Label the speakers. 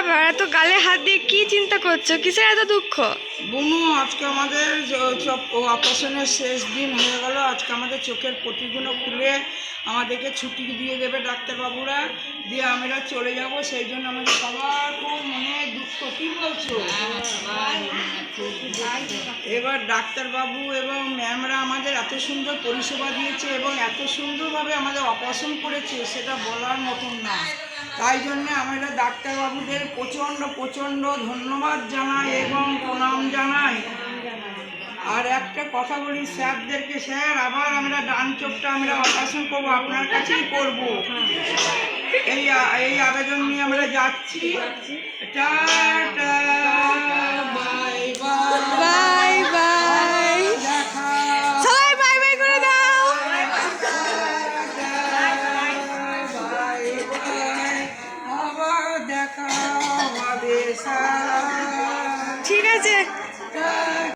Speaker 1: ব্যাপার, এত গালে হাত দিয়ে কি চিন্তা করছো? কিসের এত দুঃখ?
Speaker 2: বুনু, আজকে আমাদের অপারেশনের শেষ দিন হয়ে গেল। আজকে আমাদের চোখের পটিগুলো খুলে আমাদেরকে ছুটি দিয়ে দেবে ডাক্তারবাবুরা, দিয়ে আমরা চলে যাব। সেই জন্য আমাদের সবার খুব মনে দুঃখ। কী বলছো? এবার ডাক্তারবাবু এবং ম্যামরা আমাদের এত সুন্দর পরিষেবা দিয়েছে এবং এত সুন্দরভাবে আমাদের অপারেশন করেছে, সেটা বলার মতন না। তাই জন্য আমরা ডাক্তারবাবুদের প্রচণ্ড প্রচণ্ড ধন্যবাদ জানাই এবং প্রণাম জানাই। আর একটা কথা বলি স্যারদেরকে, স্যার আবার আমরা ডান চোখটা আমরা অপারেশন করবো, আপনার কাছেই করব। এই আবেদন নিয়ে আমরা যাচ্ছি। Tata, bye bye.
Speaker 1: Bye bye. সবাই বাই বাই করে দাও।
Speaker 2: আবার দেখা হবে স্যার।
Speaker 1: ঠিক আছে।